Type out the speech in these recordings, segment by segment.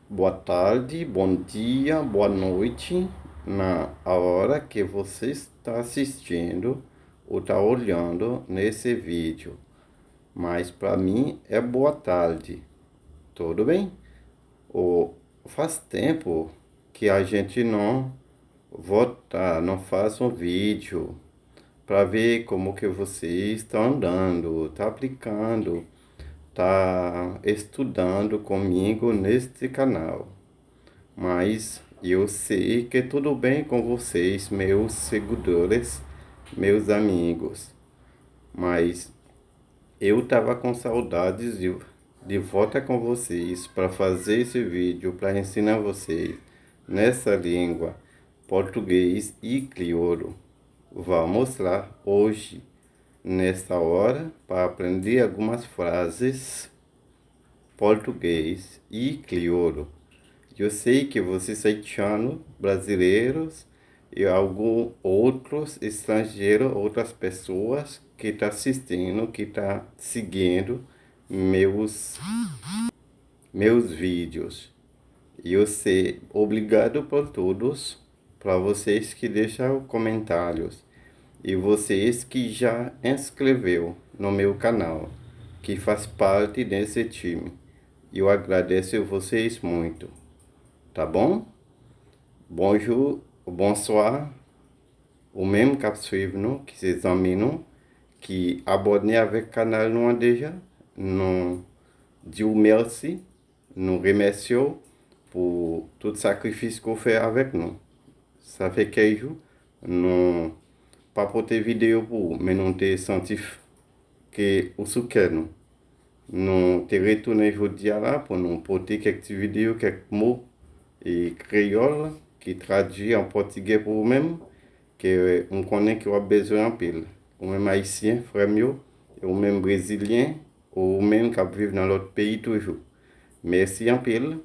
Boa tarde, bom dia, boa noite, na hora que você está assistindo ou está olhando nesse vídeo. Mas para mim é boa tarde, tudo bem? Ou faz tempo que a gente não faz um vídeo para ver como que você está andando, está aplicando, está estudando comigo neste canal. Mas eu sei que tudo bem com vocês, meus seguidores, meus amigos. Mas eu tava com saudades de volta com vocês para fazer esse vídeo para ensinar vocês nessa língua português e crioulo. Vamos lá hoje, nesta hora, para aprender algumas frases português e crioulo. Eu sei que vocês haitianos, brasileiros e alguns outros estrangeiros, outras pessoas que estão assistindo, que estão seguindo meus vídeos. E eu sei, obrigado por todos, para vocês que deixam comentários e vocês que já inscreveu no meu canal, que faz parte desse time. Eu agradeço vocês muito, tá bom? Bonjour, bonsoir, ou même cap suivre nous, qui ses amis nous, qui abonnés avec canal nous déjà, nous disons merci, nous remercions pour tout sacrifice qu'on fait avec nous. Ça fait quelques jours, nous pas porter vidéo pour, mais nous te senti que au soutien nous. Nous te retourné aujourd'hui là pour nous porter quelques vidéos, quelques mots et créole qui traduit en portugais pour vous-même, que on connaît que vous avez besoin en pile. Ou même haïtien, frère mieux, ou même brésilien, ou même qui vivent dans l'autre pays toujours. Merci en pile.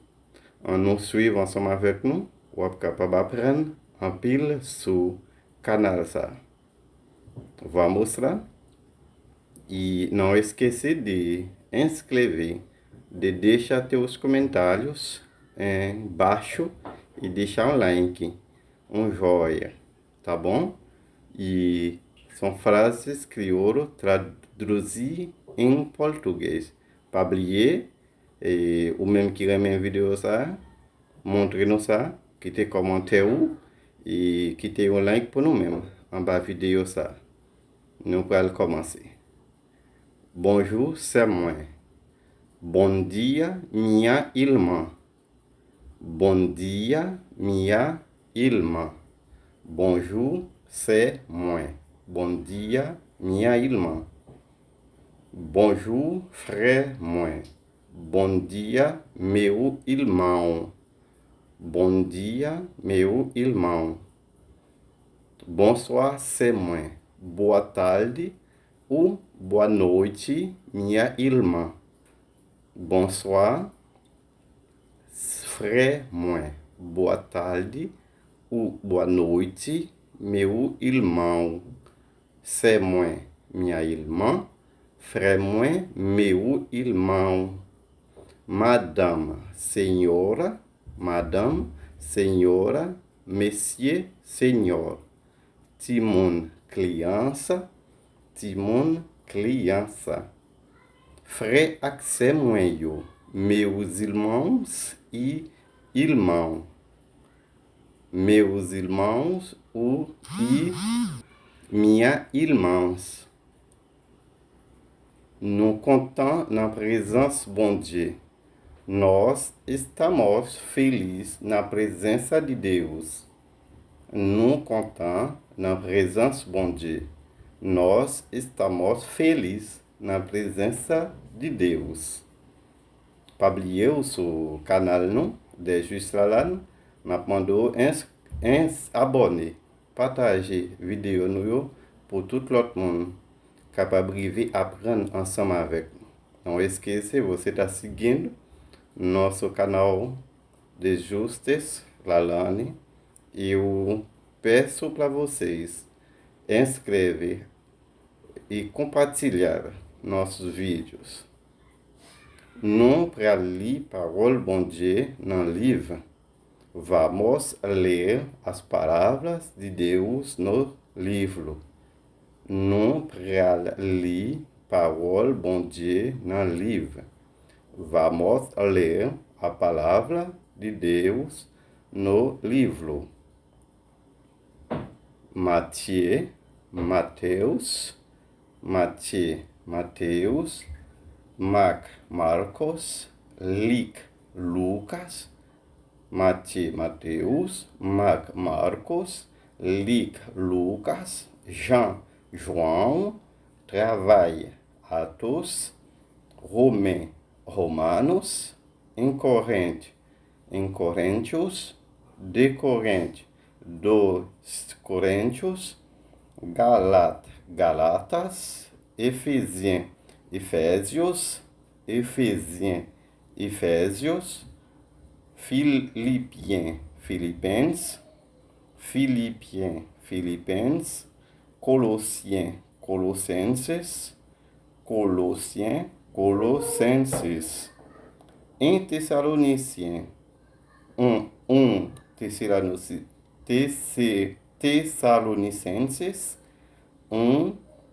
On nous suit ensemble avec nous. Ou êtes capable d'apprendre en pile sur canal ça. Vamos lá. E não esqueça de inscrever, de deixar teus comentários embaixo e deixar um like, um joia, tá bom? E são frases crioulo traduzir em português. Para oublier, ou même qui remet vidéo ça, montre-nous ça, quittez commentaire ou, et quittez un like pour nous-mêmes en bas vidéo ça. Nous allons commencer. Bonjour, c'est moi. Bom dia, minha irmã. Bom dia, minha irmã. Bonjour, c'est moi. Bom dia, minha irmã. Bonjour, frère moi. Bom dia, meu irmão. Bom dia, meu irmão. Bonsoir, c'est moi. Boa tarde ou boa noite, minha irmã. Bonsoir, frère moi. Boa tarde ou boa noite, meu irmão. C'est moi, minha irmã. Frère moi, meu irmão. Madame, senhora. Madame, senhora. Monsieur, senhor. Timon, criança. Timon, criança. Frère accès moyo, meus irmãos e irmão. Meus irmãos e minha irmãs. Nous contamos na presença bom Deus. Nós estamos felizes na presença de Deus. Nous contamos na presença bom Deus. Nós estamos felizes na presença de Deus. Para abrir o seu canal, não? Desde lá, nós mandou abonner, partager vídeo no pour tout l'autre monde capable de aprender ensemble avec nous. Não esqueça, você está seguindo nosso canal de Justes Lalane e eu peço para vocês inscrever e compartilhar nossos vídeos. Não para ler parole bom Dieu no livro. Vamos ler as palavras de Deus no livro. Não para ler parole bom Dieu no livro. Vamos ler a palavra de Deus no livro. Mateus, Mateus, Marcos, Lucas, Mateus, Marcos, Lucas, João, trabalha, Atos, Romanos, em Coríntios, de Coríntios, dos Coríntios, Galatas, Efésios, Filipenses, Colossenses, em Tessalonicenses,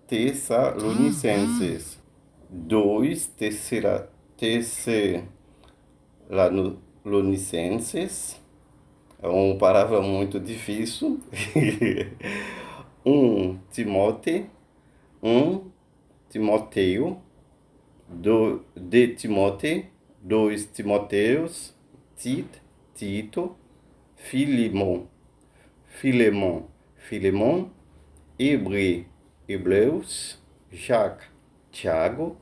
Tessalonicenses, 2 Tessalonicenses, é uma palavra muito difícil. 1 Timóteo, de Timóteo, 2 Timoteus, Tito, Filemon, Hebreus, Jacques, Tiago,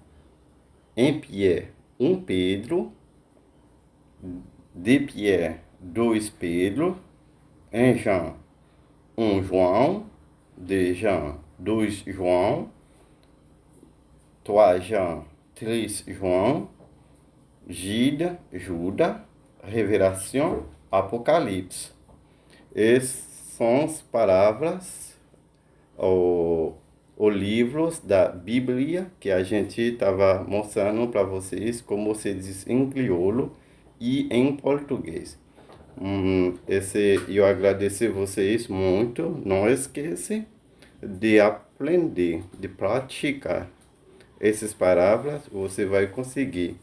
em Pierre, 1 Pedro, de Pierre, 2 Pedro, em Jean, 1 João, de Jean, 2 João, 3 Jean, 3 João, Judas, Revelação, Apocalipse. Essas são as palavras, os livros da Bíblia que a gente estava mostrando para vocês, como se diz em crioulo e em português. Eu agradeço vocês muito. Não esqueça de aprender, de praticar essas palavras. Você vai conseguir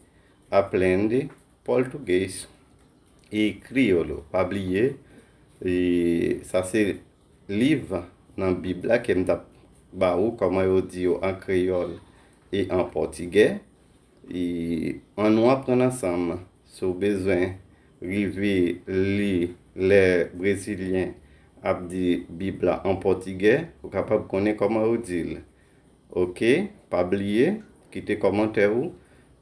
aprender português e crioulo. Pablier e ça c'est livre dans la Bible qui me baou comme eu digo en créole et en portugais et on nous apprend ensemble sur besoin river les brésiliens a dit Bible en portugais pour capable connaître comment on dit. OK, pas oublier quitter commentaire ou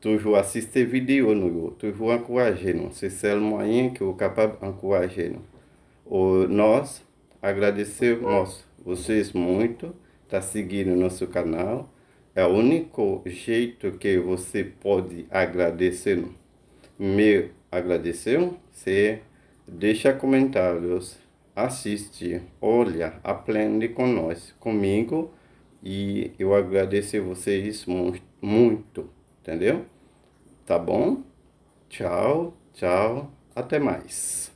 toujours assister vidéo nous, toujours encourager nous. C'est le seul moyen que vous capable encourager nous. Nós agradecemos vocês muito tá seguindo nosso canal. É o único jeito que você pode agradecer. Me agradecer, você deixa comentários, assiste, olha, aprende com nós, comigo, e eu agradeço vocês muito, entendeu? Tá bom? Tchau, até mais.